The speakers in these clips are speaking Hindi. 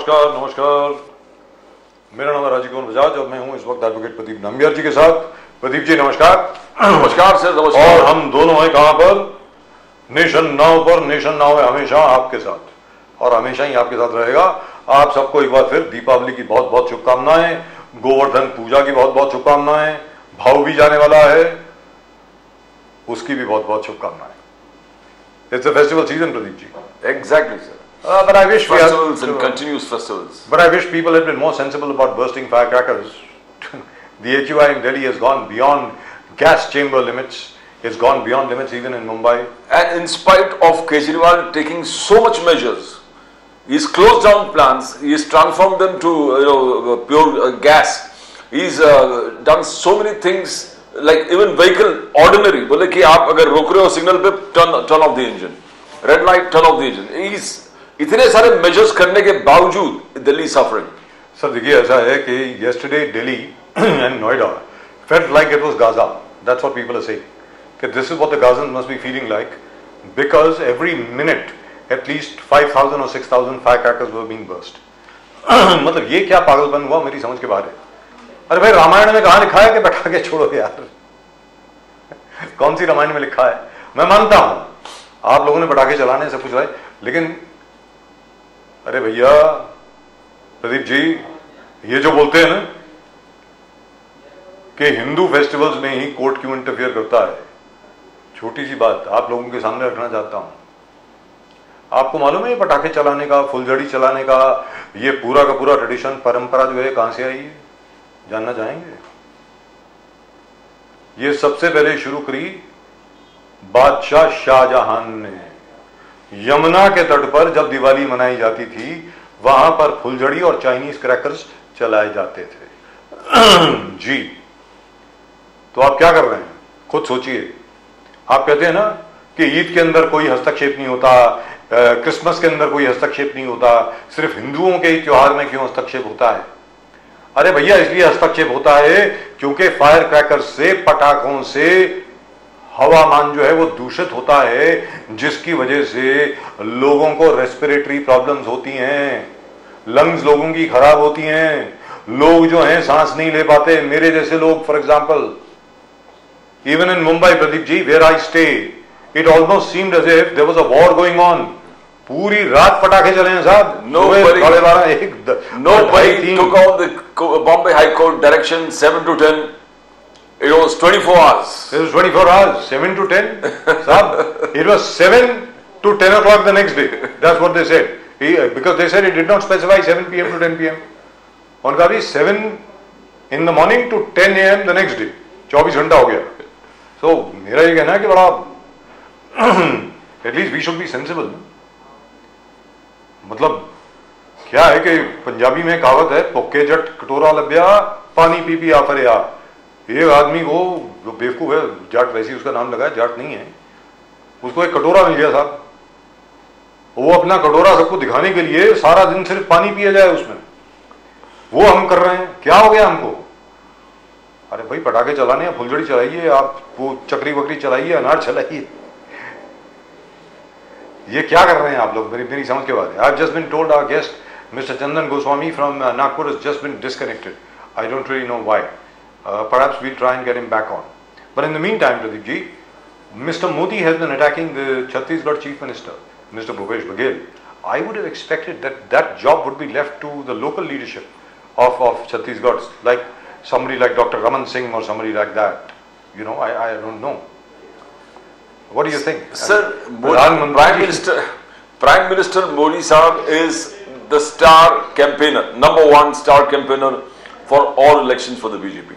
नमस्कार नमस्कार। मेरा नाम है राजीव कुमार बजाज और मैं हूं इस वक्त एडवोकेट प्रदीप नंबियार जी के साथ। प्रदीप जी नमस्कार। नमस्कार सर। नमस्कार। और हम दोनों हैं कहां पर? नेशन नाउ पर। नेशन नाउ है हमेशा आपके साथ और हमेशा ही आपके साथ रहेगा। आप सबको एक बार फिर दीपावली की बहुत बहुत शुभकामनाएं, गोवर्धन पूजा की बहुत बहुत शुभकामनाएं, भाव भी जाने वाला है उसकी भी बहुत बहुत शुभकामनाएं। It's a festival season Pradeep ji. Exactly, sir. But I wish Festivals and continuous festivals. But I wish people had been more sensible about bursting firecrackers. The AQI in Delhi has gone beyond gas chamber limits. It's gone beyond limits even in Mumbai. And in spite of Kejriwal taking so much measures, he's closed down plants, he's transformed them to pure gas. He's done so many things, like even vehicle ordinary. बोले कि आप अगर रोक रहे हो सिग्नल पे turn off the engine. Red light, turn off the engine. He's इतने सारे मेजर्स करने के बावजूद दिल्ली सफरिंग। सर देखिए ऐसा है कि yesterday Delhi and Noida felt like it was Gaza. That's what people are saying. That this is what the Gazans must be feeling like because every minute at least 5,000 or 6,000 firecrackers were being burst. मतलब ये क्या पागलपन हुआ, मेरी समझ के बाहर है। अरे भाई रामायण में कहाँ लिखा है कि पटाखे छोड़ो यार? कौन सी रामायण में लिखा है? मैं मानता हूं आप लोगों ने पटाखे चलाने सब कुछ है, लेकिन अरे भैया प्रदीप जी ये जो बोलते हैं ना कि हिंदू फेस्टिवल्स में ही कोर्ट क्यों इंटरफियर करता है, छोटी सी बात आप लोगों के सामने रखना चाहता हूं। आपको मालूम है ये पटाखे चलाने का, फुलझड़ी चलाने का ये पूरा का पूरा ट्रेडिशन, परंपरा जो है कहां से आई है? जानना चाहेंगे? ये सबसे पहले शुरू करी बादशाह शाहजहां ने। यमुना के तट पर जब दिवाली मनाई जाती थी वहां पर फुलझड़ी और चाइनीज क्रैकर्स चलाए जाते थे। जी तो आप क्या कर रहे हैं खुद सोचिए। आप कहते हैं ना कि ईद के अंदर कोई हस्तक्षेप नहीं होता, क्रिसमस के अंदर कोई हस्तक्षेप नहीं होता, सिर्फ हिंदुओं के ही त्योहार में क्यों हस्तक्षेप होता है? अरे भैया इसलिए हस्तक्षेप होता है क्योंकि फायर क्रैकर्स से, पटाखों से हवामान जो है वो दूषित होता है, जिसकी वजह से लोगों को रेस्पिरेटरी प्रॉब्लम्स होती हैं, लंग्स लोगों की खराब होती हैं, लोग जो हैं सांस नहीं ले पाते। मेरे जैसे लोग for example even in Mumbai Pradeep ji where I stay it almost seemed as if there was a war going on. पूरी रात पटाखे चले हैं साहब। Nobody took out the Bombay High Court direction 7 to 10. It was 24 hours. It was 24 hours, 7 to 10. Sahab, it was 7 to 10 o'clock the next day. That's what they said. Because they said it did not specify 7 p.m. to 10 p.m. उनका भी 7 in the morning to 10 a.m. the next day. 24 घंटा हो गया। So मेरा ये कहना है कि बड़ा at least we should be sensible. मतलब क्या है कि पंजाबी में कहावत है, पोके जट कटोरा लब्या पानी पी पी आफरे आ। एक आदमी को जो बेवकूफ है, जाट वैसे ही उसका नाम लगा है, जाट नहीं है, उसको एक कटोरा मिल गया साहब। वो अपना कटोरा सबको दिखाने के लिए सारा दिन सिर्फ पानी पिया जाए उसमें, वो हम कर रहे हैं। क्या हो गया हमको? अरे भाई पटाखे चलाने हैं, फुलझड़ी चलाइए, आप वो चक्री वकरी चलाइए, अनार चलाइए। ये क्या कर रहे हैं आप लोग? मेरी समझ के बाद है। I have just been told our guest mister Chandan Goswami from Nagpur has just been disconnected. I don't really know why. Perhaps we'll try and get him back on. But in the meantime, Pradeep ji, Mr. Modi has been attacking the Chhattisgarh Chief Minister, Mr. Bhupesh Baghel. I would have expected that that job would be left to the local leadership of Chhattisgarh, like somebody like Dr. Raman Singh or somebody like that. You know, I don't know. What do you think? Sir, Prime Minister Modi Sahab is the star campaigner, #1 star campaigner for all elections for the BJP.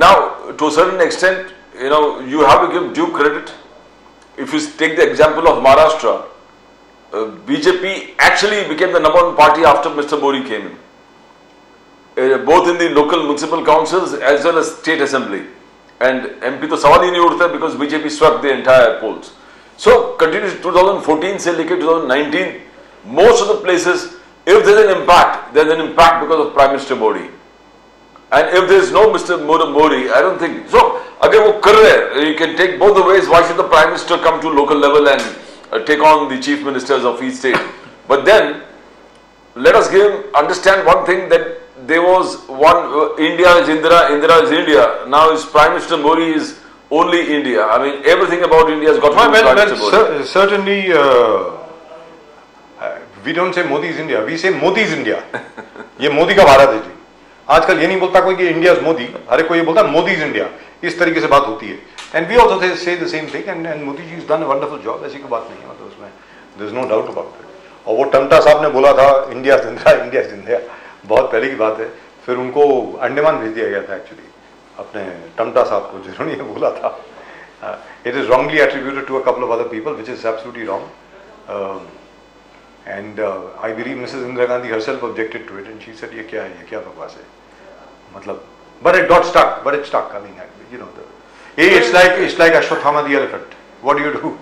Now, to a certain extent, you have to give due credit. If you take the example of Maharashtra, BJP actually became the #1 party after Mr. Modi came in, both in the local municipal councils as well as state assembly. And MP तो सवाल ही नहीं उठता because BJP swept the entire polls. So, continues 2014 से लेकर 2019, most of the places, if there is an impact, there is an impact because of Prime Minister Modi. And if there is no Mr. Modi, I don't think so. अगर वो कर रहे हैं, you can take both the ways. Why should the Prime Minister come to local level and take on the chief ministers of each state? But then let us understand one thing, that there was one India is Indira is India. Now is Prime Minister Modi is only India. I mean, everything about India has got to do with Prime Minister Modi. Certainly, we don't say Modi is India. We say Modi is India. ये मोदी का भारत है जी. आजकल ये नहीं बोलता कोई कि इंडिया इज मोदी, हर कोई ये बोलता मोदी इज इंडिया. इस तरीके से बात होती है. And we also say the same thing, and Modi ji is done a wonderful job. ऐसी कोई बात नहीं है, मतलब उसमें there is no doubt about it. और वो टंटा साहब ने बोला था इंडिया जिंदा, इंडिया जिंदा, बहुत पहले की बात है. फिर उनको अंडमान भेज दिया गया था एक्चुअली, अपने टंटा साहब को, जिन्होंने ये बोला था. It is wrongly attributed to a couple of other people, which is absolutely wrong. And I believe Mrs. Indira Gandhi herself objected to it, and she said, "ये क्या है, ये क्या बकवास है?" मतलब, but it got stuck. But it stuck. I mean, you know, it's like Ashwatthama the elephant. What do you do?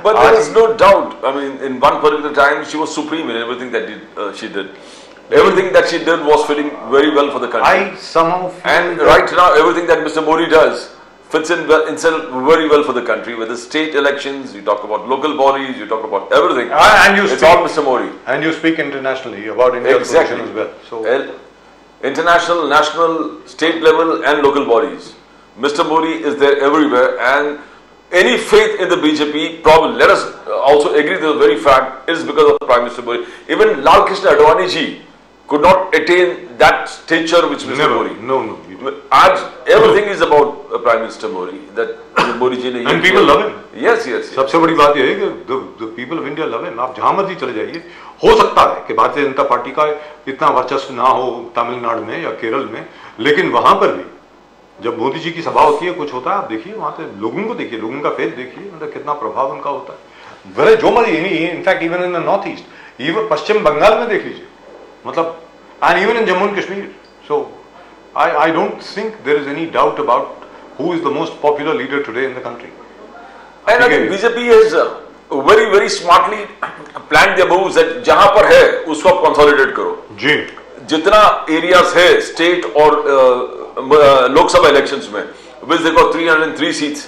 But there is no doubt. I mean, in one particular time, she was supreme in everything that she did. Everything that she did was fitting very well for the country. I somehow feel and right now, everything that Mr. Modi does fits in itself very well for the country. With the state elections, you talk about local bodies, you talk about everything. And you it's speak, all Mr. Modi. And you speak internationally about India's position as well. So international, national, state level and local bodies. Mr. Modi is there everywhere, and any faith in the BJP problem, let us also agree to the very fact, is because of Prime Minister Modi. Even Lal Krishna Advani ji could not attain that stature which Mr. Modi. No. Everything is about Prime Minister Modi. That Modi ji ne. And people love him. Yes. सबसे बड़ी बात यह है कि the people of India love him. आप जहां मर्जी चले जाइए, हो सकता है कि भारतीय जनता पार्टी का इतना वर्चस्व ना हो तमिलनाडु में या केरल में, लेकिन वहां पर भी जब मोदी जी की सभा होती है, कुछ होता है, आप देखिए वहां पे लोगों को देखिए, लोगों का फेस देखिए, मतलब कितना प्रभाव उनका होता है. वह जो मर्जी, in fact even in the north east, even Paschim Bangal में देख लीजिए, मतलब, and even in Jammu and Kashmir. So I don't think there is any doubt about who is the most popular leader today in the country. And I think BJP has very very smartly planned their moves that जहां पर है उसको आप consolidate करो. जी. जितना areas है state और लोकसभा elections में, which they got 303 seats,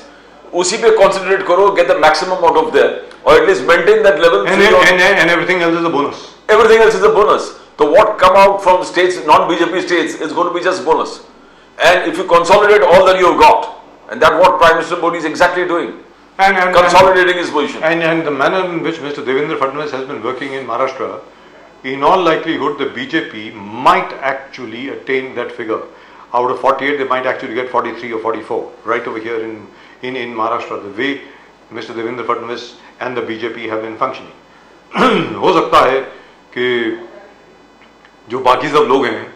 उसी पे concentrate करो, get the maximum out of there, or at least maintain that level. And everything else is a bonus. Everything else is a bonus. So what come out from states, non-BJP states, is going to be just bonus. And if you consolidate all that you've got, and that's what Prime Minister Modi is exactly doing, consolidating his position. And the manner in which Mr. Devendra Fadnavis has been working in Maharashtra, in all likelihood, the BJP might actually attain that figure. Out of 48, they might actually get 43 or 44, right over here in Maharashtra, the way Mr. Devendra Fadnavis and the BJP have been functioning. हो सकता है कि जो बाकी सब लोग हैं,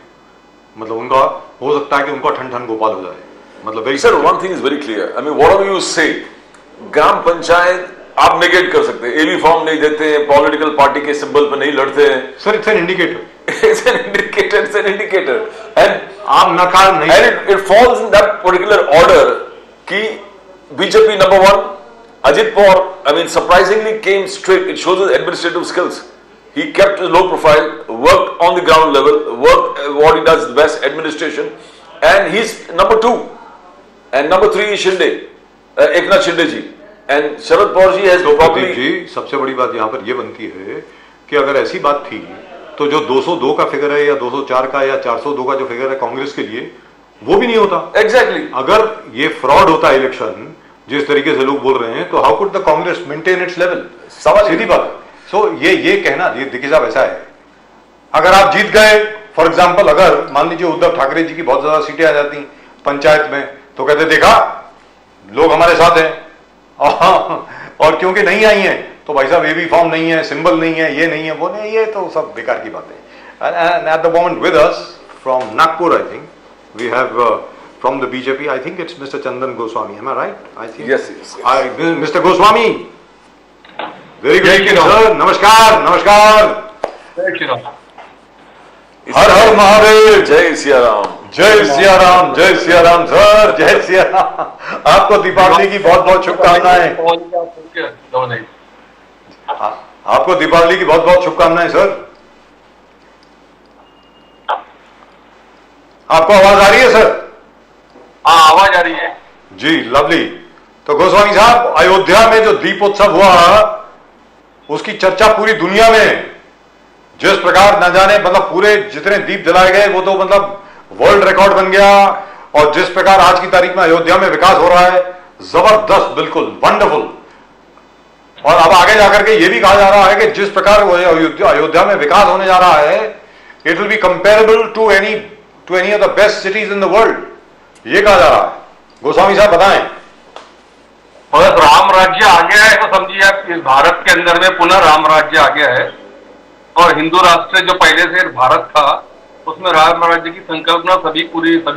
मतलब उनका हो सकता है कि उनका ठन गोपाल हो जाए, मतलब very. Sir, one thing is very clear. I mean whatever you से, ग्राम पंचायत आप नेगेट कर सकते हैं, एबी फॉर्म नहीं देते हैं, पॉलिटिकल पार्टी के सिंबल पर नहीं लड़ते हैं. Sir, it's an indicator. It's an indicator. And आप नकार नहीं, and it falls in that particular order कि BJP number 1, Ajit Pawar, I mean, surprisingly came straight. It shows his administrative skills. He kept a low profile, worked on the ground level, worked what he does best, administration, and he's number 2. And number 3 is Shinde, Eknath Shinde ji. And Sharad Pawar ji has probably. जी, सबसे बड़ी बात यहाँ पर ये बनती है कि अगर ऐसी बात थी, तो जो 202 का फिगर है या 204 का या 402 का जो फिगर है कांग्रेस के लिए, वो भी नहीं होता. Exactly. अगर ये फ्रॉड होता है इलेक्शन, जिस तरीके से लोग बोल रहे हैं, तो how could the Congress maintain its level? सवाल सीधी बात. सो ये कहना, ये देखिए साहब, ऐसा है, अगर आप जीत गए, फॉर एग्जांपल, अगर मान लीजिए उद्धव ठाकरे जी की बहुत ज्यादा सीटें आ जाती पंचायत में, तो कहते देखा लोग हमारे साथ हैं, और क्योंकि नहीं आई हैं तो भाई साहब एबी फॉर्म नहीं है, सिंबल नहीं है, ये नहीं है, वो नहीं, ये तो सब बेकार की बात है. And at the moment with us from Nagpur, I think we have from the BJP, I think it's Mr. Chandan Goswami. Am I right? I think. Yes. Mr. Goswami. Very good evening, sir. Namaskar. हर हर महादेव. जय सिया राम. जय सिया राम. जय सिया राम सर. जय सिया राम. आपको दीपावली की बहुत बहुत शुभकामनाएं. आपको दीपावली की बहुत बहुत शुभकामनाएं सर. आपको आवाज आ रही है सर? हाँ, आवाज आ रही है जी. लवली. तो गोस्वामी साहब, अयोध्या में जो दीपोत्सव हुआ, उसकी चर्चा पूरी दुनिया में जिस प्रकार न जाने मतलब पूरे जितने दीप जलाए गए वो तो मतलब वर्ल्ड रिकॉर्ड बन गया। और जिस प्रकार आज की तारीख में अयोध्या में विकास हो रहा है, जबरदस्त, बिल्कुल वंडरफुल। और अब आगे जाकर के ये भी कहा जा रहा है कि जिस प्रकार अयोध्या में विकास होने जा रहा है, it will be comparable to any of the best cities in the world, ये कहा जा रहा है। गोस्वामी साहब बताएं। बस राम राज्य आ गया है तो समझिए आप इस भारत के अंदर में पुनः राम राज्य आ गया है। और हिंदू राष्ट्र जो पहले से भारत था उसमें राम राज्य की संकल्पना सभी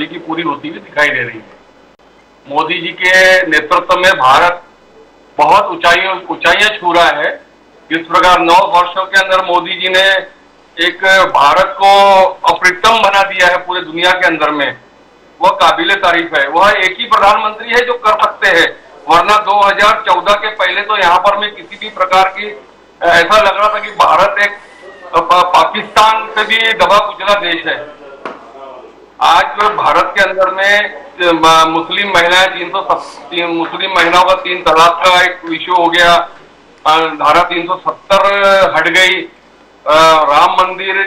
की पूरी होती हुई दिखाई दे रही है। मोदी जी के नेतृत्व में भारत बहुत ऊंचाइयां छू रहा है। जिस प्रकार 9 वर्षों के अंदर मोदी जी ने एक भारत को अप्रतिम बना दिया है पूरे दुनिया के अंदर में, वह काबिले तारीफ है। वह एक ही प्रधानमंत्री है जो कर सकते हैं, वरना 2014 के पहले तो यहाँ पर में किसी भी प्रकार की ऐसा लग रहा था कि भारत एक पाकिस्तान से भी दबा कुचला देश है। आज भारत के अंदर में मुस्लिम महिलाएं मुस्लिम महिलाओं का 3 तलाक का एक इश्यू हो गया, धारा 370 हट गई, राम मंदिर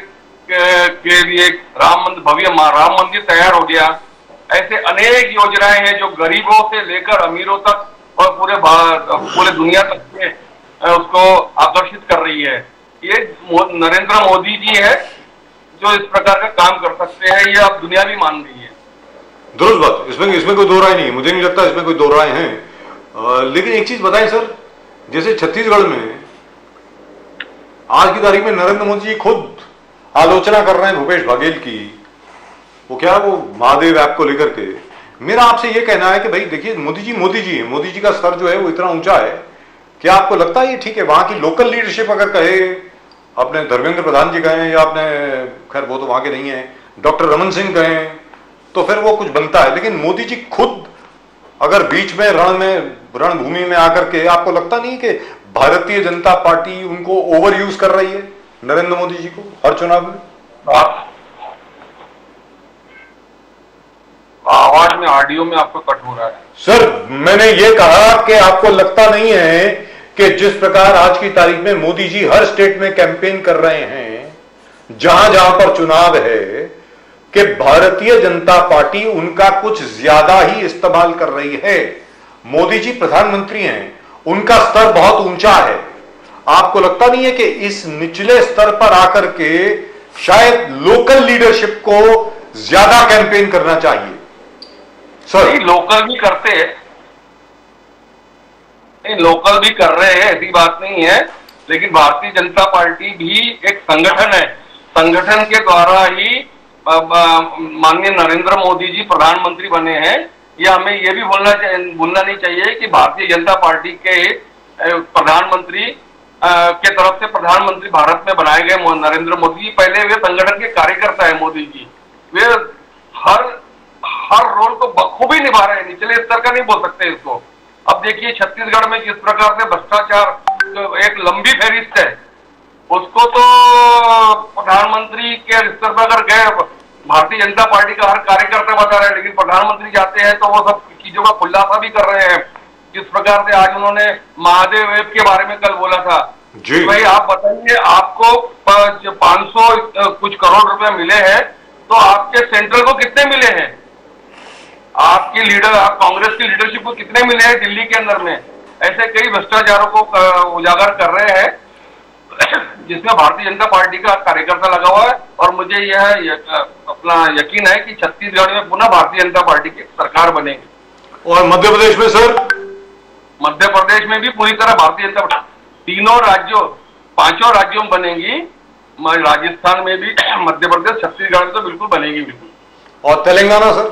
के लिए भव्य राम मंदिर तैयार हो गया। ऐसे अनेक योजनाएं हैं जो गरीबों से लेकर अमीरों तक और पूरे दुनिया तक में उसको आकर्षित कर रही है। ये नरेंद्र मोदी जी है जो इस प्रकार का काम कर सकते हैं, ये अब दुनिया भी मान गई है। दुरुस्त बात, इसमें कोई दो राय नहीं, मुझे नहीं लगता इसमें कोई दो राय हैं। लेकिन एक चीज बताएं सर, जैसे छत्तीसगढ़ में आज की तारीख में नरेंद्र मोदी जी खुद आलोचना कर रहे हैं भूपेश बघेल की, वो क्या वो महादेव ऐप को लेकर के। मेरा आपसे ये कहना है कि भाई देखिए मोदी जी का स्तर जो है वो इतना ऊंचा है, क्या आपको लगता है ये ठीक है? वहां की लोकल लीडरशिप अगर कहे, अपने धर्मेंद्र प्रधान जी कहें या अपने, खैर वो तो वहां के नहीं है, डॉक्टर रमन सिंह कहें, तो फिर वो कुछ बनता है। लेकिन मोदी जी खुद अगर बीच में रणभूमि में आकर के, आपको लगता नहीं कि भारतीय जनता पार्टी उनको ओवर यूज कर रही है, नरेंद्र मोदी जी को हर चुनाव में? आवाज में ऑडियो में आपको कट हो रहा है सर। मैंने ये कहा कि आपको लगता नहीं है कि जिस प्रकार आज की तारीख में मोदी जी हर स्टेट में कैंपेन कर रहे हैं, जहां जहां पर चुनाव है, कि भारतीय जनता पार्टी उनका कुछ ज्यादा ही इस्तेमाल कर रही है। मोदी जी प्रधानमंत्री हैं, उनका स्तर बहुत ऊंचा है। आपको लगता नहीं है कि इस निचले स्तर पर आकर के शायद लोकल लीडरशिप को ज्यादा कैंपेन करना चाहिए? सर लोकल भी करते हैं, नहीं लोकल भी कर रहे हैं, ऐसी बात नहीं है। लेकिन भारतीय जनता पार्टी भी एक संगठन है, संगठन के द्वारा ही माननीय नरेंद्र मोदी जी प्रधानमंत्री बने हैं। ये हमें ये भी भूलना नहीं चाहिए कि भारतीय जनता पार्टी के प्रधानमंत्री के तरफ से प्रधानमंत्री भारत में बनाए गए नरेंद्र मोदी जी पहले वे संगठन के कार्यकर्ता है। मोदी जी वे हर रोल को बखूबी निभा रहे हैं, निचले स्तर का नहीं बोल सकते इसको। अब देखिए छत्तीसगढ़ में जिस प्रकार से भ्रष्टाचार एक लंबी फहरिस्त है, उसको तो प्रधानमंत्री के स्तर पर अगर गए, भारतीय जनता पार्टी का हर कार्यकर्ता बता रहे हैं, लेकिन प्रधानमंत्री जाते हैं तो वो सब चीजों का खुलासा भी कर रहे हैं। जिस प्रकार से आज उन्होंने महादेव ऐप के बारे में कल बोला था जी, भाई आप बताइए, आपको 500 कुछ करोड़ रुपए मिले हैं, तो आपके सेंट्रल को कितने मिले हैं? आपकी लीडर, आप कांग्रेस की लीडरशिप को कितने मिले हैं दिल्ली के अंदर में? ऐसे कई भ्रष्टाचारों को उजागर कर रहे हैं जिसमें भारतीय जनता पार्टी का कार्यकर्ता लगा हुआ है। और मुझे यह अपना यकीन है कि छत्तीसगढ़ में पुनः भारतीय जनता पार्टी की सरकार बनेगी। और मध्य प्रदेश में सर? मध्य प्रदेश में भी पूरी तरह भारतीय जनता पार्टी 5 राज्यों में बनेगी। राजस्थान में भी, मध्य प्रदेश, छत्तीसगढ़ में तो बिल्कुल बनेगी, बिल्कुल। और तेलंगाना सर?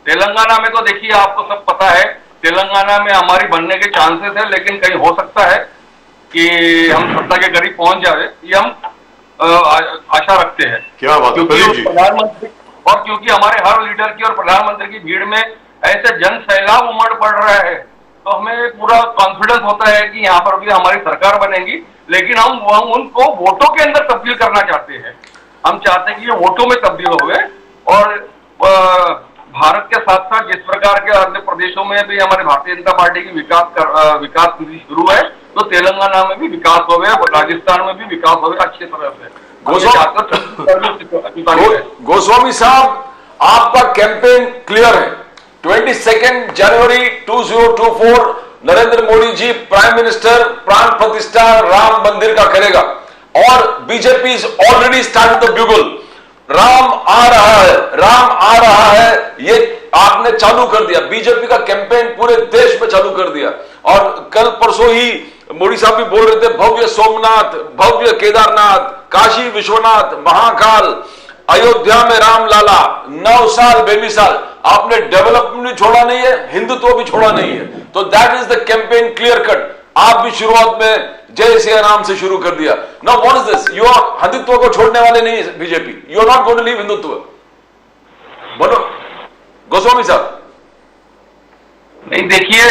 तेलंगाना में तो देखिए आपको सब पता है, तेलंगाना में हमारी बनने के चांसेस है, लेकिन कहीं हो सकता है कि हम सत्ता के करीब पहुंच जाए, ये हम आशा रखते हैं। क्या बात है, क्योंकि प्रधानमंत्री और क्योंकि हमारे हर लीडर की और प्रधानमंत्री की भीड़ में ऐसे जन सैलाब उमड़ पड़ रहा है, तो हमें पूरा कॉन्फिडेंस होता है कि यहाँ पर भी हमारी सरकार बनेगी। लेकिन हम उनको वोटों के अंदर तब्दील करना चाहते हैं। हम चाहते हैं कि ये वोटों में तब्दील हुए और भारत के साथ साथ जिस प्रकार के अन्य प्रदेशों में भी हमारे भारतीय जनता पार्टी की विकास शुरू है, तो तेलंगाना में भी विकास हो गया, राजस्थान में भी विकास हो गया अच्छी तरह से। गोस्वामी साहब, आपका कैंपेन क्लियर है। 22 जनवरी 2024 नरेंद्र मोदी जी प्राइम मिनिस्टर प्राण प्रतिष्ठा राम मंदिर का करेगा और BJP is already start the bugle. Ram आ रहा है, राम आ रहा है, ये आपने चालू कर दिया। बीजेपी का कैंपेन पूरे देश में चालू कर दिया। और कल परसों ही मोदी साहब भी बोल रहे थे, भव्य सोमनाथ, भव्य केदारनाथ, काशी विश्वनाथ, महाकाल, अयोध्या में राम लाला, 9 साल बेमिसाल। आपने डेवलपमेंट भी छोड़ा नहीं है, हिंदुत्व भी छोड़ा नहीं है। तो that is the campaign clear cut. आप भी शुरुआत में जय श्री राम से शुरू कर दिया। Now what is this? You are Hindutva को छोड़ने वाले नहीं है BJP. You are not going to leave Hindutva. बोलो गोस्वामी साहब। नहीं, देखिए,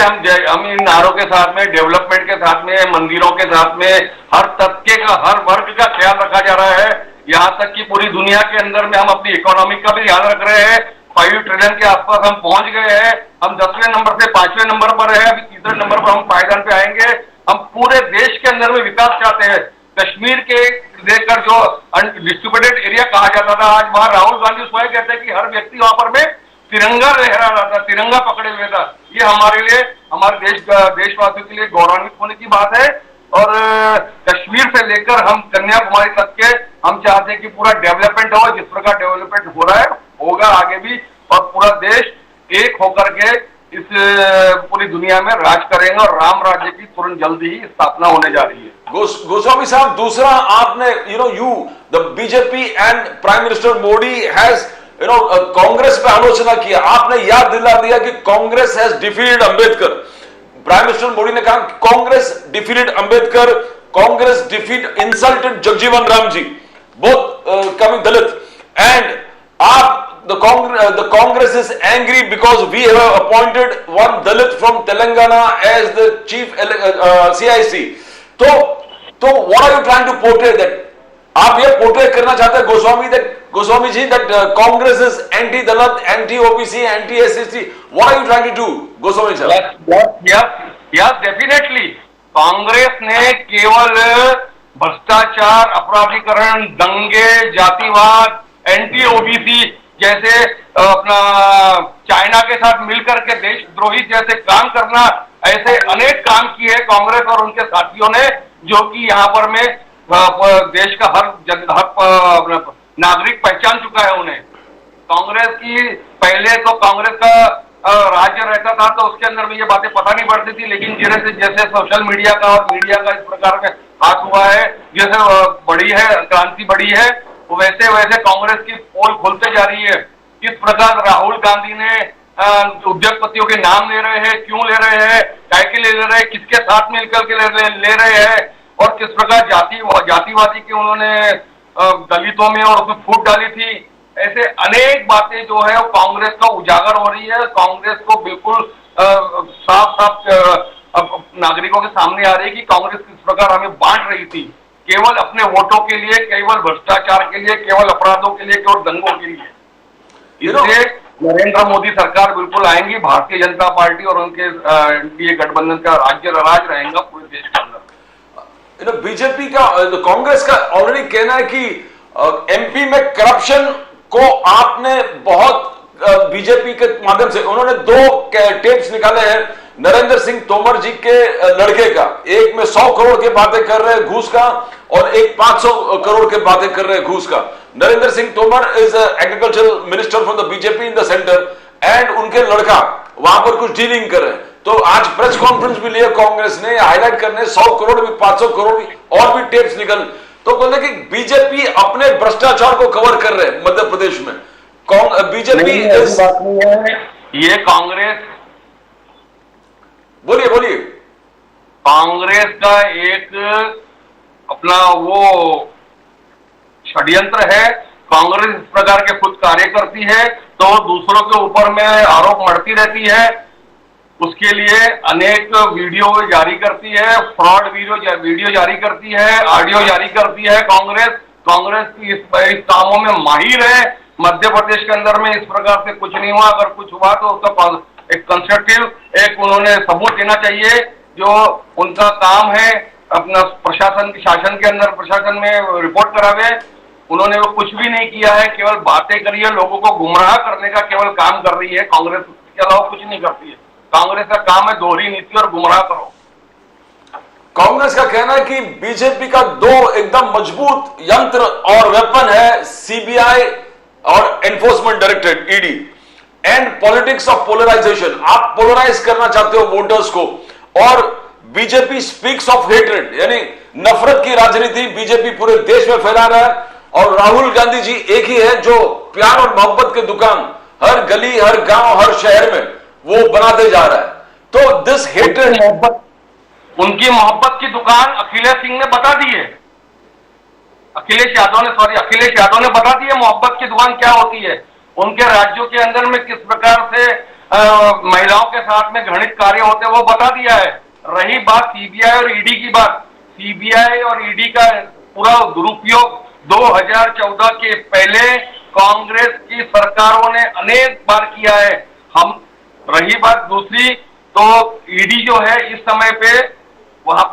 हम इन नारों के साथ में, डेवलपमेंट के साथ में, मंदिरों के साथ में हर तबके का, हर वर्ग का ख्याल रखा जा रहा है। यहाँ तक कि पूरी दुनिया के अंदर में हम अपनी इकोनॉमी का भी ध्यान रख रहे हैं। 5 ट्रिलियन के आसपास हम पहुंच गए हैं। हम 10वें नंबर से 5वें नंबर पर है, अभी 3रे नंबर पर हम पायदान पे आएंगे। हम पूरे देश के अंदर में विकास चाहते हैं। कश्मीर के लेकर जो डिस्ट्रीब्यूटेड एरिया कहा जाता था, आज वहां राहुल गांधी स्वयं कहते हैं कि हर व्यक्ति वहां पर में तिरंगा लहरा रहा था, तिरंगा पकड़े हुए था। ये हमारे लिए, हमारे देशवासियों के लिए गौरवान्वित होने की बात है। और कश्मीर से लेकर हम कन्याकुमारी तक के हम चाहते हैं कि पूरा डेवलपमेंट हो। जिस प्रकार डेवलपमेंट हो रहा है होगा आगे भी, और पूरा देश एक होकर के इस पूरी दुनिया में राज करेगा और राम राज्य की तुरंत जल्दी ही स्थापना होने जा रही है। गोस्वामी साहब, दूसरा आपने the BJP and prime minister Modi has Congress पे आलोचना किया। आपने याद दिला दिया कि Congress has defeated Ambedkar. Prime minister Modi ने कहा Congress defeated Ambedkar, Congress defeat insulted Jagjivan Ram ji, both coming Dalit, and आप the Congress is angry because we have appointed one Dalit from Telangana as the chief CIC. तो what are you trying to portray that? आप ये पोर्ट्रे करना चाहते हैं Goswami ji that Congress is anti-Dalit, anti-OBC, anti-SC. What are you trying to do, Goswami साहब? Yes, definitely. कांग्रेस ने केवल भ्रष्टाचार, अपराधीकरण, दंगे, जातिवाद, एंटी-OBC जैसे अपना चाइना के साथ मिलकर के देशद्रोही जैसे काम करना, ऐसे अनेक काम किए कांग्रेस और उनके साथियों ने, जो कि यहाँ पर में देश का हर नागरिक पहचान चुका है उन्हें। कांग्रेस की पहले तो कांग्रेस का राज्य रहता था तो उसके अंदर में ये बातें पता नहीं पड़ती थी, लेकिन जैसे सोशल मीडिया का और मीडिया का इस प्रकार में हाथ हुआ है, जैसे बढ़ी है, क्रांति बढ़ी है, वैसे वैसे कांग्रेस की पोल खुलते जा रही है। किस प्रकार राहुल गांधी ने उद्योगपतियों के नाम ले रहे हैं, क्यों ले रहे हैं, काय के ले रहे हैं, किसके साथ मिलकर के ले रहे हैं, और किस प्रकार जातिवादी की उन्होंने दलितों में और उसमें फूट डाली थी। ऐसे अनेक बातें जो है वो कांग्रेस का उजागर हो रही है। कांग्रेस को बिल्कुल साफ साफ नागरिकों के सामने आ रही है कि कांग्रेस किस प्रकार हमें बांट रही थी, केवल अपने वोटों के लिए, केवल भ्रष्टाचार के लिए, केवल अपराधों के लिए, केवल दंगों के लिए। इसलिए नरेंद्र मोदी सरकार बिल्कुल आएंगी, भारतीय जनता पार्टी और उनके एनडीए गठबंधन का राज्य राज रहेगा पूरे देश के अंदर। बीजेपी का, कांग्रेस का ऑलरेडी कहना है कि एमपी में करप्शन को आपने बहुत बीजेपी के माध्यम से, उन्होंने 2 टेप्स निकाले हैं नरेंद्र सिंह तोमर जी के लड़के का। एक में 100 करोड़ की बातें कर रहे हैं घूस का, और एक 500 करोड़ की बातें कर रहे हैं घूस का। Narendra Singh Tomar is agricultural minister from the BJP in the centre, and उनके लड़का वहां पर कुछ डीलिंग कर रहे हैं। तो आज प्रेस कॉन्फ्रेंस भी लिया कांग्रेस ने, हाईलाइट करने 100 करोड़ भी, 500 करोड़ भी, और भी टेप्स निकल। तो बोलते कि बीजेपी अपने भ्रष्टाचार को कवर कर रहे हैं मध्य प्रदेश में। बीजेपी ये कांग्रेस, बोलिए कांग्रेस का एक अपना वो षड्यंत्र है। कांग्रेस इस प्रकार के खुद कार्य करती है तो दूसरों के ऊपर में आरोप मढ़ती रहती है, उसके लिए अनेक वीडियो जारी करती है, फ्रॉड वीडियो जारी करती है, ऑडियो जारी करती है। कांग्रेस इस कामों में माहिर है। मध्य प्रदेश के अंदर में इस प्रकार से कुछ नहीं हुआ, अगर कुछ हुआ तो उसका एक कंस्ट्रक्टिव एक उन्होंने सबूत देना चाहिए। जो उनका काम है अपना प्रशासन के शासन के अंदर प्रशासन में रिपोर्ट करावे, उन्होंने वो कुछ भी नहीं किया है, केवल बातें करी है, लोगों को गुमराह करने का केवल काम कर रही है। कांग्रेस के अलावा कुछ नहीं करती है। कांग्रेस का काम है दोहरी नीति और गुमराह करो। कांग्रेस का कहना है कि बीजेपी का दो एकदम मजबूत यंत्र और वेपन है, सीबीआई और enforcement directorate ED and politics of polarisation. आप पोलराइज करना चाहते हो वोटर्स को, और बीजेपी स्पीक्स ऑफ हेट्रेड, यानी नफरत की राजनीति बीजेपी पूरे देश में फैला रहा है। और राहुल गांधी जी एक ही है जो प्यार और मोहब्बत की दुकान हर गली, हर गांव, हर शहर में वो बनाते जा रहा है। तो दिस हेट्रेड, उनकी मोहब्बत की दुकान अखिलेश सिंह ने बता दी है। अखिलेश यादव ने बता दी है मोहब्बत की दुकान क्या होती है। उनके राज्यों के अंदर में किस प्रकार से महिलाओं के साथ में घृणित कार्य होते हैं वो बता दिया है। रही बात सीबीआई और ईडी की बात, सीबीआई और ईडी का पूरा दुरुपयोग 2014 के पहले कांग्रेस की सरकारों ने अनेक बार किया है। हम रही बात दूसरी, तो ईडी जो है इस समय पे वहां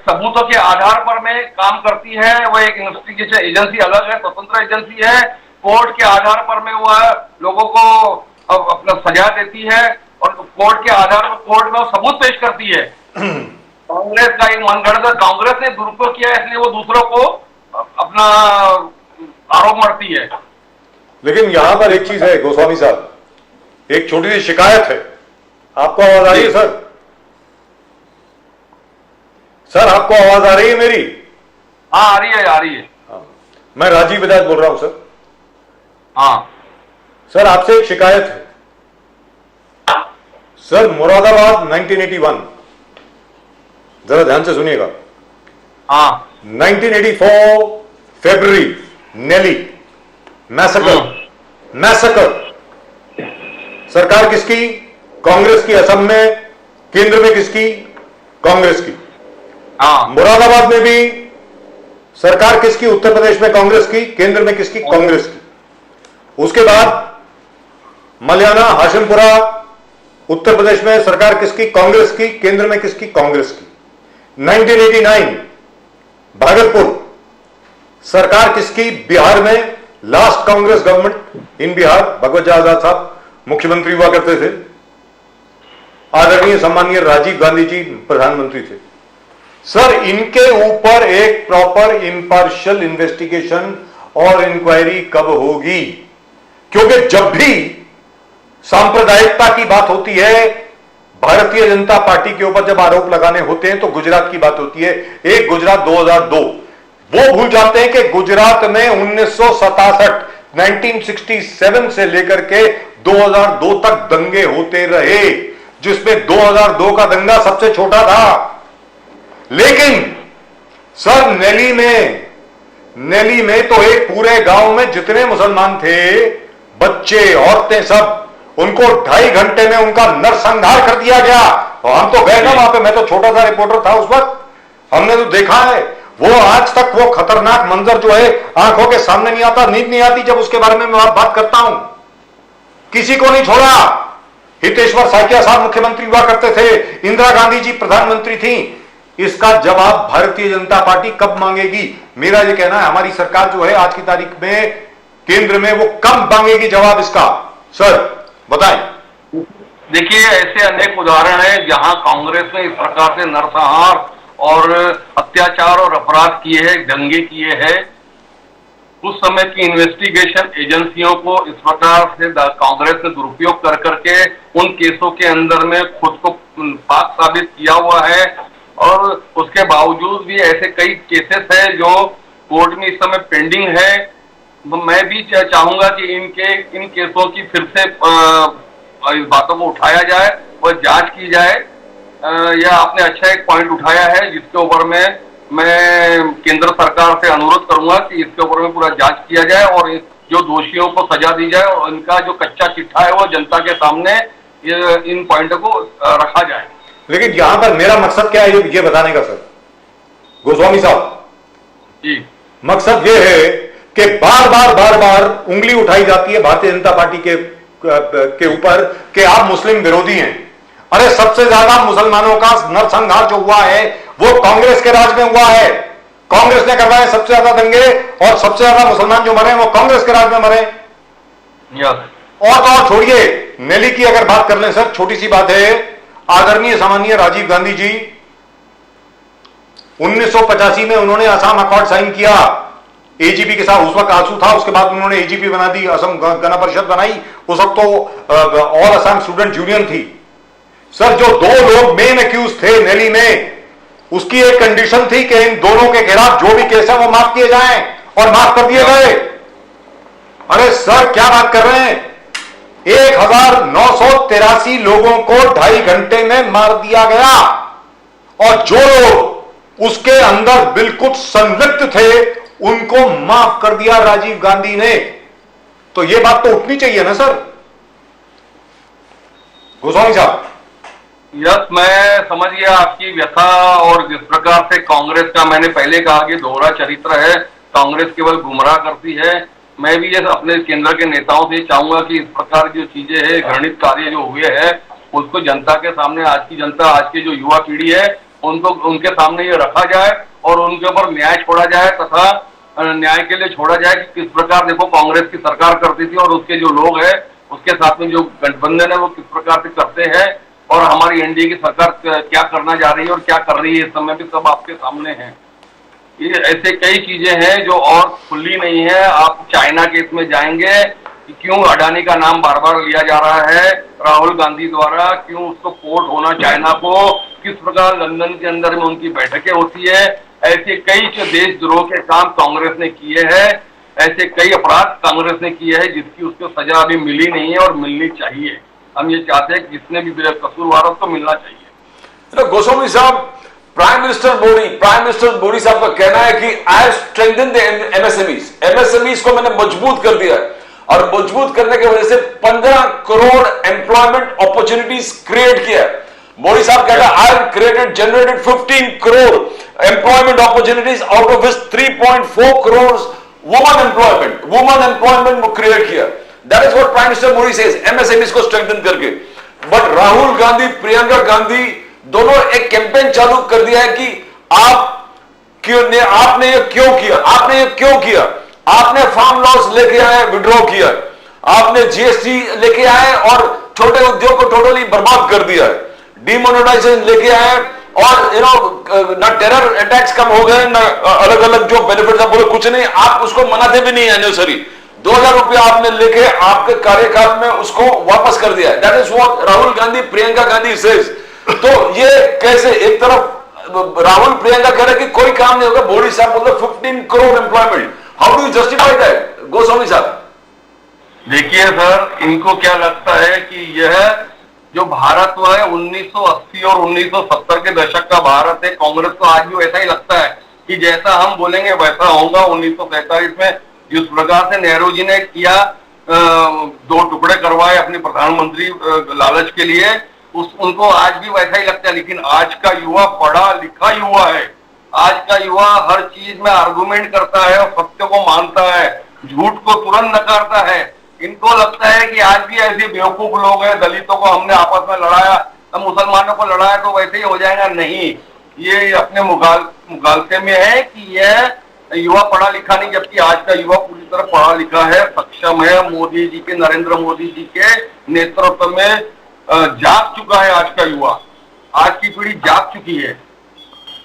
सबूतों के आधार पर में काम करती है। वो एक इन्वेस्टिगेशन एजेंसी अलग है, स्वतंत्र एजेंसी है। कोर्ट के आधार पर में वह लोगों को अपना सजा देती है और कोर्ट के आधार पर कोर्ट में वो सबूत पेश करती है। कांग्रेस का एक मनगढ़ंत, कांग्रेस ने दुरुपयोग किया इसलिए वो दूसरों को अपना आरोप मरती है। लेकिन यहां पर एक चीज है गोस्वामी साहब, एक छोटी सी शिकायत है। आपको आवाज आ रही है सर? सर आपको आवाज आ रही है मेरी? हाँ, आ रही है, आ रही है। हाँ। मैं राजीव बजाज बोल रहा हूं सर। हाँ सर आपसे एक शिकायत है। सर मुरादाबाद 1981, जरा ध्यान से सुनिएगा। हाँ 1984 फरवरी, नेली मैसेकर। सरकार किसकी? कांग्रेस की। असम में, केंद्र में किसकी? कांग्रेस की। हाँ मुरादाबाद में भी सरकार किसकी? उत्तर प्रदेश में कांग्रेस की, केंद्र में किसकी? कांग्रेस की। उसके बाद मलियाना, हाशिमपुरा, उत्तर प्रदेश में सरकार किसकी? कांग्रेस की, केंद्र में किसकी? कांग्रेस की। 1989 भागलपुर, सरकार किसकी? बिहार में। Last Congress government in Bihar, Bhagwat Azad साहब मुख्यमंत्री हुआ करते थे। आदरणीय सम्मानीय राजीव गांधी जी प्रधानमंत्री थे। सर इनके ऊपर एक प्रॉपर इंपार्शियल इन्वेस्टिगेशन और इंक्वायरी कब होगी? क्योंकि जब भी सांप्रदायिकता की बात होती है, भारतीय जनता पार्टी के ऊपर जब आरोप लगाने होते हैं तो गुजरात की बात होती है। एक गुजरात 2002, वो भूल जाते हैं कि गुजरात में 1967 से लेकर के 2002 तक दंगे होते रहे, जिसमें 2002 का दंगा सबसे छोटा था। लेकिन सर नेली में तो एक पूरे गांव में जितने मुसलमान थे, बच्चे, औरतें, सब, उनको 2.5 घंटे में उनका नरसंहार कर दिया गया। और हम तो गए ना वहां पे, मैं तो छोटा सा रिपोर्टर था उस वक्त, हमने तो देखा है। वो आज तक वो खतरनाक मंजर जो है आंखों के सामने नहीं आता, नींद नहीं आती जब उसके बारे में मैं बात करता हूं। किसी को नहीं छोड़ा। हितेश्वर साइकिया साहब मुख्यमंत्री हुआ करते थे, इंदिरा गांधी जी प्रधानमंत्री थी। इसका जवाब भारतीय जनता पार्टी कब मांगेगी? मेरा यह कहना है हमारी सरकार जो है आज की तारीख में केंद्र में, वो कब मांगेगी जवाब इसका? सर बताएं। देखिए ऐसे अनेक उदाहरण हैं जहां कांग्रेस ने इस प्रकार से नरसंहार और अत्याचार और अपराध किए हैं, दंगे किए हैं। उस समय की इन्वेस्टिगेशन एजेंसियों को इस प्रकार से कांग्रेस ने दुरुपयोग कर करके उन केसों के अंदर में खुद को पाक साबित किया हुआ है। और उसके बावजूद भी ऐसे कई केसेस हैं जो कोर्ट में इस समय पेंडिंग है। मैं भी चाहूंगा कि इन केसों की फिर से इस बातों को उठाया जाए और जांच की जाए। यह आपने अच्छा एक पॉइंट उठाया है जिसके ऊपर मैं केंद्र सरकार से अनुरोध करूंगा कि इसके ऊपर में पूरा जांच किया जाए और जो दोषियों को सजा दी जाए और इनका जो कच्चा चिट्ठा है वो जनता के सामने इन पॉइंटों को रखा जाए। लेकिन यहां पर मेरा मकसद क्या है ये बताने का सर गोस्वामी साहब जी, मकसद ये है कि बार बार उंगली उठाई जाती है भारतीय जनता पार्टी के ऊपर कि आप मुस्लिम विरोधी हैं, अरे सबसे ज्यादा मुसलमानों का नरसंहार जो हुआ है वो कांग्रेस के राज में हुआ है। कांग्रेस ने करवाए सबसे ज्यादा दंगे और सबसे ज्यादा मुसलमान जो मरे वो कांग्रेस के राज में मरे। और तो और छोड़िए, नेली की अगर बात कर लें सर, छोटी सी बात है, आदरणीय सामान्य राजीव गांधी जी 1985 में उन्होंने असम अकॉर्ड साइन किया एजीपी के साथ। उस वक्त आंसू था, उसके बाद उन्होंने एजीपी बना दी, असम गण परिषद बनाई। उस वक्त तो ऑल असम स्टूडेंट यूनियन थी। सर जो दो लोग मेन एक्यूज थे नेली में, उसकी एक कंडीशन थी कि इन दोनों के खिलाफ जो भी केस है वो माफ किए जाएं, और माफ कर दिए गए। अरे सर क्या बात कर रहे हैं, 1983 लोगों को 2.5 घंटे में मार दिया गया, और जो लोग उसके अंदर बिल्कुल संलिप्त थे उनको माफ कर दिया राजीव गांधी ने। तो यह बात तो उठनी चाहिए ना सर। गोस्वामी साहब। यस, मैं समझ गया आपकी व्यथा, और जिस प्रकार से कांग्रेस का, मैंने पहले कहा कि दोहरा चरित्र है, कांग्रेस केवल गुमराह करती है। मैं भी ये अपने केंद्र के नेताओं से चाहूंगा कि इस प्रकार की जो चीजें हैं, घृणित कार्य जो हुए हैं, उसको जनता के सामने, आज की जनता, आज की जो युवा पीढ़ी है, उनको उनके सामने ये रखा जाए और उनके ऊपर न्याय छोड़ा जाए, तथा न्याय के लिए छोड़ा जाए कि किस प्रकार देखो कांग्रेस की सरकार करती थी और उसके जो लोग हैं उसके साथ में जो गठबंधन है वो किस प्रकार से करते हैं, और हमारी एनडीए की सरकार क्या करना जा रही है और क्या कर रही है इस समय भी सब आपके सामने है। ये ऐसे कई चीजें हैं जो और खुली नहीं है। आप चाइना के इसमें जाएंगे कि क्यों अडानी का नाम बार बार लिया जा रहा है राहुल गांधी द्वारा, क्यों उसको पोर्ट होना चाइना को, किस प्रकार लंदन के अंदर में उनकी बैठकें होती है। ऐसे कई देशद्रोह के काम कांग्रेस ने किए हैं, ऐसे कई अपराध कांग्रेस ने किए हैं जिसकी उसको सजा अभी मिली नहीं है और मिलनी चाहिए। हम ये चाहते हैं कि जिसने भी कसूरवार उसको मिलना चाहिए। गोस्वामी साहब, प्राइम मिनिस्टर मोदी साहब का कहना है कि आई स्ट्रेंथन द एमएसएमईज को मैंने मजबूत कर दिया है, और मजबूत करने की वजह से 15 करोड़ एम्प्लॉयमेंट अपॉर्चुनिटीज क्रिएट किया है। मोदी साहब कहता है I generated 15 crore employment opportunities, out of which 3.4 crore woman employment create किया। That is what prime minister Modi says, MSMEs को स्ट्रेंथन करके। बट राहुल गांधी, प्रियंका गांधी दोनों एक कैंपेन चालू कर दिया है कि आपने ये क्यों किया, आपने फार्म लॉस लेके आए, विड्रॉ किया, आपने जीएसटी लेके आए और छोटे उद्योग को टोटली बर्बाद कर दिया है, डिमोनेटाइजेशन लेके आए, और ना टेरर अटैक्स कम हो गए, ना अलग अलग जो बेनिफिट बोले कुछ नहीं, आप उसको मनाते भी नहीं एनिवर्सरी। 2000 रुपया आपने लेके आपके कार्यकाल में उसको वापस कर दिया। That is what Rahul Gandhi, Priyanka Gandhi says. तो ये कैसे, एक तरफ राहुल प्रियंका कह रहे कि कोई काम नहीं होगा, मोदी साहब बोल रहे 15 crore employment, how do you justify that Goswami साहब? देखिए सर, इनको क्या लगता है कि यह जो भारत हुआ है 1980 और 1970 के दशक का भारत है, कांग्रेस को आज भी वैसा ही लगता है कि जैसा हम बोलेंगे वैसा होगा। 1947 में जिस प्रकार से नेहरू जी ने किया, 2 टुकड़े करवाए अपने प्रधानमंत्री लालच के लिए, उनको आज भी वैसा ही लगता है। लेकिन आज का युवा पढ़ा लिखा युवा है, आज का युवा हर चीज में आर्गुमेंट करता है और सत्य को मानता है, झूठ को तुरंत नकारता है। इनको लगता है कि आज भी ऐसे बेवकूफ लोग हैं, दलितों को हमने आपस में लड़ाया, मुसलमानों को लड़ाया तो वैसे ही हो जाएगा, नहीं। ये अपने मुगालते में है कि यह युवा पढ़ा लिखा नहीं, जबकि आज का युवा पूरी तरह पढ़ा लिखा है, सक्षम है। मोदी जी के, नरेंद्र मोदी जी के नेतृत्व में जाग चुका है आज का युवा, आज की पीढ़ी जाग चुकी है।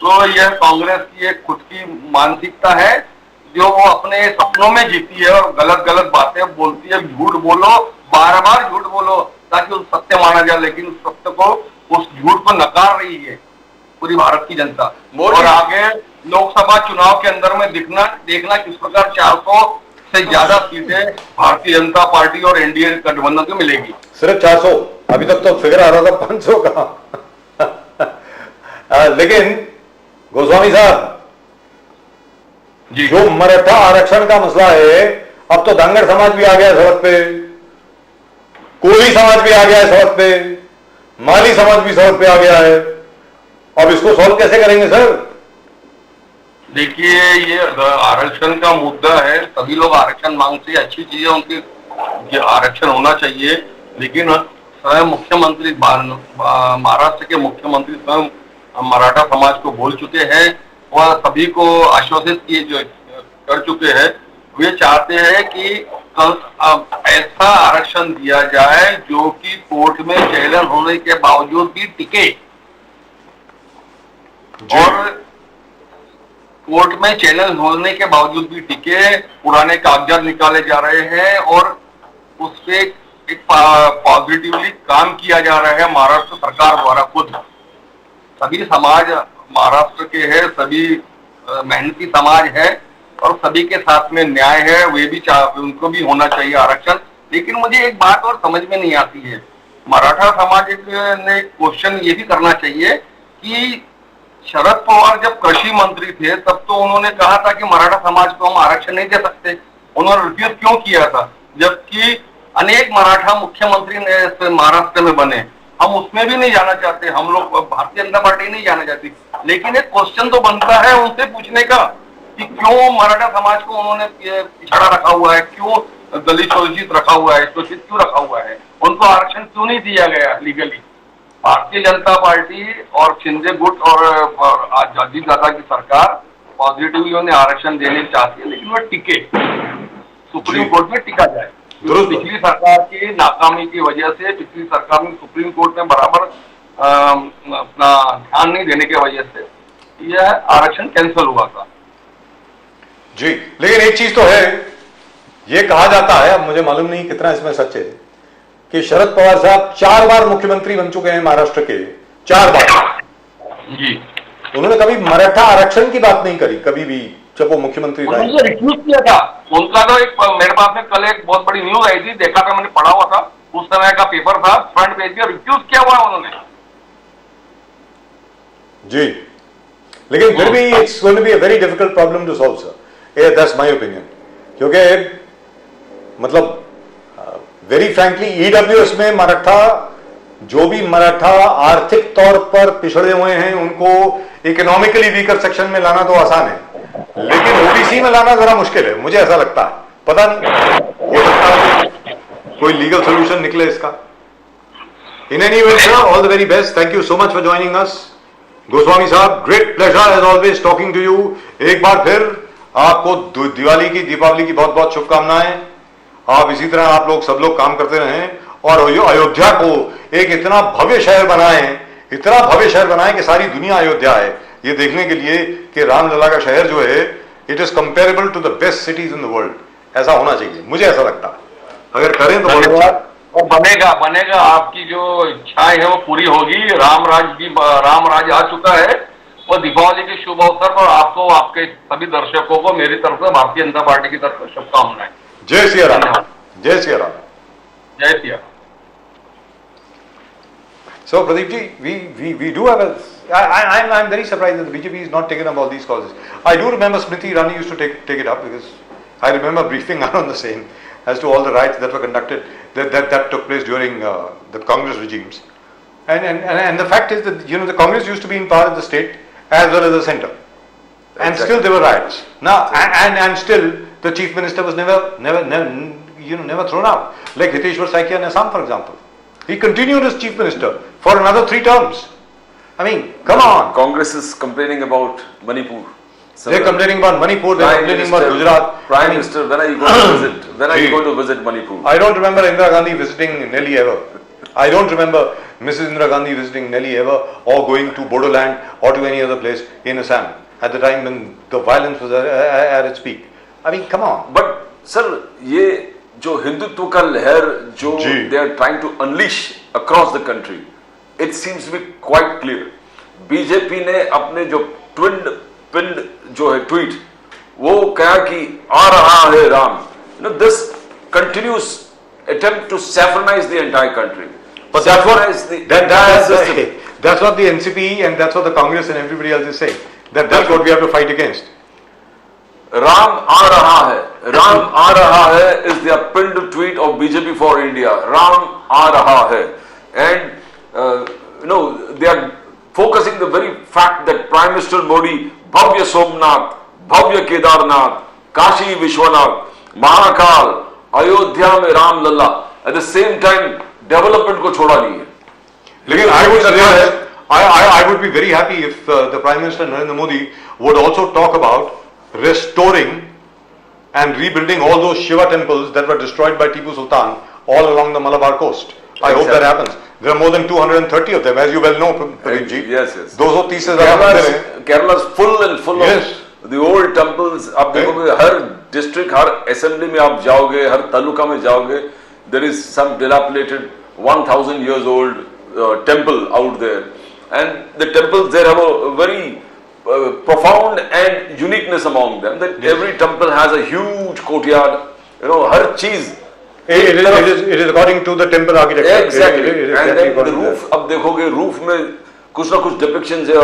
तो यह कांग्रेस की एक खुद की मानसिकता है जो वो अपने सपनों में जीती है और गलत गलत बातें बोलती है। झूठ बोलो, बार बार झूठ बोलो ताकि उस सत्य माना जाए, लेकिन उस सत्य को, उस झूठ को नकार रही है पूरी भारत की जनता। और आगे लोकसभा चुनाव के अंदर में देखना किस प्रकार 400 से ज्यादा सीटें भारतीय जनता पार्टी और एनडीए गठबंधन को मिलेगी। सिर्फ 400, अभी तक तो फिगर आ रहा था 500 का। लेकिन गोस्वामी साहब, जो मराठा आरक्षण का मसला है, अब तो धंगर समाज भी आ गया सड़क पे, कोली समाज भी आ गया है सड़क पे, माली समाज भी सड़क पे आ गया है। अब इसको सॉल्व कैसे करेंगे सर? देखिए, ये आरक्षण का मुद्दा है, सभी लोग आरक्षण मांगते हैं, अच्छी चीज है, उनकी आरक्षण होना चाहिए, लेकिन स्वयं मुख्यमंत्री महाराष्ट्र के मुख्यमंत्री स्वयं मराठा समाज को बोल चुके हैं और सभी को आश्वासित कर चुके हैं। वे चाहते हैं कि ऐसा आरक्षण दिया जाए जो कि कोर्ट में चैलेंज होने के बावजूद भी टिके और कोर्ट में चैलेंज होने के बावजूद भी टिके। पुराने कागजात निकाले जा रहे हैं और उस पे एक पॉजिटिवली काम किया जा रहा है महाराष्ट्र सरकार द्वारा। खुद सभी समाज महाराष्ट्र के हैं, सभी मेहनती समाज है और सभी के साथ में न्याय है, वे भी उनको भी होना चाहिए आरक्षण। लेकिन मुझे एक बात और समझ में नहीं आती है, मराठा समाज ने क्वेश्चन ये भी करना चाहिए कि शरद पवार जब कृषि मंत्री थे तब तो उन्होंने कहा था कि मराठा समाज को हम आरक्षण नहीं दे सकते, उन्होंने रिफ्यूज क्यों किया था? जबकि अनेक मराठा मुख्यमंत्री महाराष्ट्र में बने, हम उसमें भी नहीं जाना चाहते, हम लोग भारतीय जनता पार्टी नहीं जाना चाहती। लेकिन एक क्वेश्चन तो बनता है उनसे पूछने का कि क्यों मराठा समाज को उन्होंने पिछड़ा रखा हुआ है, क्यों दलित शोषित रखा हुआ है, शोषित क्यों रखा हुआ है, उनको आरक्षण क्यों नहीं दिया गया लीगली? भारतीय जनता पार्टी और शिंदे गुट और अजीत दादा की सरकार पॉजिटिवली उन्हें आरक्षण देने चाहती है, लेकिन वह टिके, सुप्रीम कोर्ट में टिका जाए। पिछली सरकार की नाकामी की वजह से पिछली सरकार ने सुप्रीम कोर्ट में बराबर अपना ध्यान नहीं देने की वजह से यह आरक्षण कैंसिल हुआ था। जी, लेकिन एक चीज तो है, ये कहा जाता है, अब मुझे मालूम नहीं कितना इसमें सच है, कि शरद पवार साहब 4 बार मुख्यमंत्री बन चुके हैं महाराष्ट्र के, 4 बार जी। उन्होंने कभी मराठा आरक्षण की बात नहीं करी, कभी भी, जब वो मुख्यमंत्री थे। उन्होंने रिफ्यूज किया था उनका। तो एक मेरे पास में कल एक बहुत बड़ी न्यूज आई थी, देखा था, मैंने पढ़ा हुआ था, उस समय का पेपर था, फ्रंट पेज पे रिफ्यूज किया हुआ उन्होंने जी। लेकिन फिर भी it's going to be a very difficult problem to solve sir, that's my opinion. क्योंकि मतलब वेरी फ्रैंकली ईडब्ल्यूएस में मराठा, जो भी मराठा आर्थिक तौर पर पिछड़े हुए हैं उनको इकोनॉमिकली वीकर सेक्शन में लाना तो आसान है, लेकिन ओबीसी में लाना जरा मुश्किल है, मुझे ऐसा लगता है। पता नहीं, हो सकता है कोई लीगल सोल्यूशन निकले इसका। In any way sir, all the very best, thank you so much for joining us. Goswami साहब, great pleasure as always talking to you. एक बार फिर आपको दीवाली की, दीपावली की बहुत बहुत शुभकामनाएं। आप इसी तरह आप लोग सब लोग काम करते रहें और अयोध्या को एक इतना भव्य शहर बनाएं, इतना भव्य शहर बनाएं कि सारी दुनिया अयोध्या है, ये देखने के लिए कि रामलला का शहर जो है it is comparable to the best cities in the world. ऐसा होना चाहिए, मुझे ऐसा लगता है। अगर करें तो धन्यवाद। और बनेगा, आपकी जो इच्छाएं है वो पूरी होगी। राम राज आ चुका है और दीपावली के शुभ अवसर पर आपको, आपके सभी दर्शकों को मेरी तरफ से, भारतीय जनता पार्टी की तरफ से शुभकामनाएं। जय सिया राम, जय सिया राम, जय Siya. So Pradeep ji, we do have I'm very surprised that the BJP is not taken up all these causes. I do remember Smriti Irani used to take it up, because I remember briefing her on the same as to all the riots that were conducted, that took place during the Congress regimes. And the fact is that, you know, the Congress used to be in power in the state as well as the center, and Exactly. still there were riots. Now and still the chief minister was never thrown out, like Hiteshwar Saikia in Assam, for example. He continued as chief minister for another 3 terms. I mean, come on. Congress is complaining about Manipur. They're complaining about Manipur, they're complaining about Gujarat. Prime Minister, when are you going to visit? When are you going to visit Manipur? I don't remember Indira Gandhi visiting Delhi ever. I don't remember Mrs. Indira Gandhi visiting Delhi ever, or going to Bodoland or to any other place in Assam at the time when the violence was at its peak. I mean, come on. But sir, ये जो हिंदुत्व का लहर जो they are trying to unleash across the country, it seems to be quite clear. BJP ने अपने जो पिंड जो है ट्वीट, वो कहा कि आ रहा है Ram. You know, this continuous attempt to saffronize the entire country. But that's what the NCP and that's what the Congress and everybody else is saying. That's what we have to fight against. Ram आ रहा है, राम आ रहा है is the pinned tweet of BJP for India. Ram आ रहा है, and you know, they are focusing the very fact that Prime Minister Modi, भव्य सोमनाथ, भव्य केदारनाथ, काशी विश्वनाथ, महाकाल, अयोध्या में Ram Lalla. At the same time, development को छोड़ा नहीं है। लेकिन I would be very happy if the Prime Minister Narendra Modi would also talk about restoring and rebuilding all those Shiva temples that were destroyed by Tipu Sultan all along the Malabar coast. I hope that happens. There are more than 230 of them, as you well know, Pradeep ji. Yes, yes. 230 से ज़्यादा मंदिर हैं. Kerala is full and full Yes. of the old temples. आप देखोगे हर डिस्ट्रिक्ट, हर असेंबली में आप जाओगे, हर तालुका में जाओगे, there is some dilapidated 1000 years old temple out there, and the temples there have a very profound and uniqueness among them. That every temple has a huge courtyard. You know, हर चीज. It is according to the temple architecture. Exactly. It is And exactly then the according to roof, अब देखोगे roof में कुछ ना कुछ depictions है.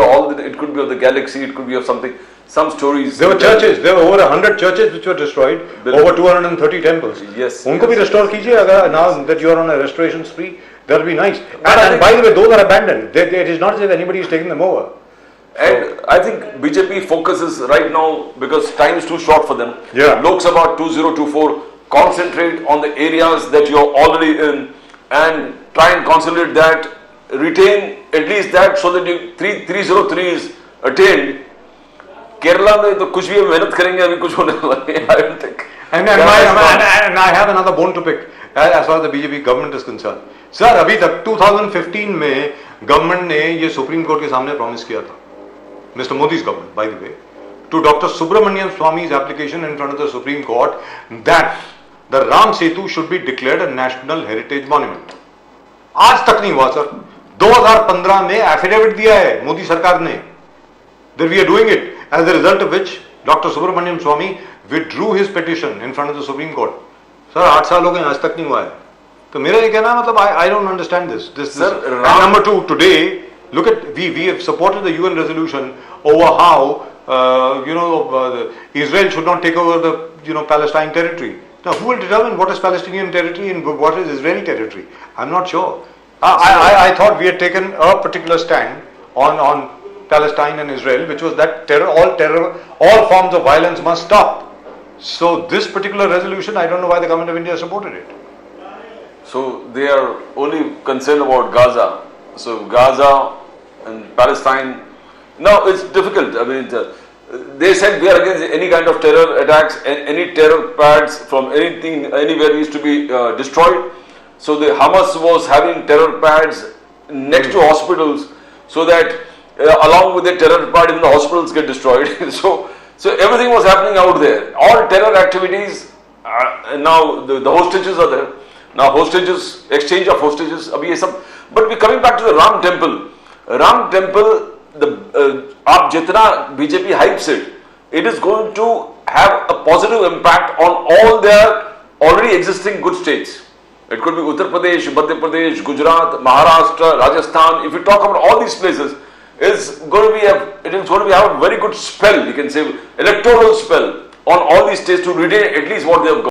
It could be of the galaxy, it could be of something, some stories. There were churches. There were over 100 churches which were destroyed. Over 230 temples. Yes. उनको भी restore कीजिए. अगर now that you are on a restoration spree, that will be nice. But I And think- by the way, those are abandoned. It is not as if anybody is taking them over. And I think BJP focuses right now, because time is too short for them. Yeah. Lok Sabha 2024, concentrate on the areas that you're already in and try and consolidate that, retain at least that, so that 303 is attained. Kerala में तो कुछ भी मेहनत करेंगे अभी कुछ होने वाला है. I don't think. And I have another bone to pick as far as the BJP government is concerned. Sir, अभी तक 2015 में गवर्नमेंट ने ये सुप्रीम कोर्ट के सामने प्रॉमिस किया था, Mr. Modi's government, by the way, to Dr. Subramanian Swamy's application in front of the Supreme Court that the Ram Setu should be declared a national heritage monument. आज तक नहीं हुआ सर. 2015 में एफिडेविट दिया है मोदी सरकार ने that we are doing it, as a result of which Dr. Subramanian Swamy withdrew his petition in front of the Supreme Court. Sir 8 साल हो गए आज तक नहीं हुआ है. तो मेरा ये कहना है मतलब I don't understand this. Sir, And number two, today look at we have supported the UN resolution over how Israel should not take over the Palestine territory. Now who will determine what is Palestinian territory and what is Israeli territory? I'm not sure. I thought we had taken a particular stand on Palestine and Israel, which was that all forms of violence must stop. So this particular resolution, I don't know why the government of India supported it. So they are only concerned about Gaza. So Gaza and Palestine. Now it's difficult. I mean, they said we are against any kind of terror attacks, and any terror pads from anything, anywhere needs to be destroyed. So the Hamas was having terror pads next to hospitals, so that along with the terror pad, even the hospitals get destroyed. So everything was happening out there. All terror activities. Now the hostages are there. Now hostages, exchange of hostages. Abhi ye sab. But we coming back to the Ram Temple. Ram Temple, aap jitna BJP hypes it, it is going to have a positive impact on all their already existing good states. It could be Uttar Pradesh, Madhya Pradesh, Gujarat, Maharashtra, Rajasthan. If you talk about all these places, it is going to have a very good spell, you can say, electoral spell on all these states to retain at least what they have got.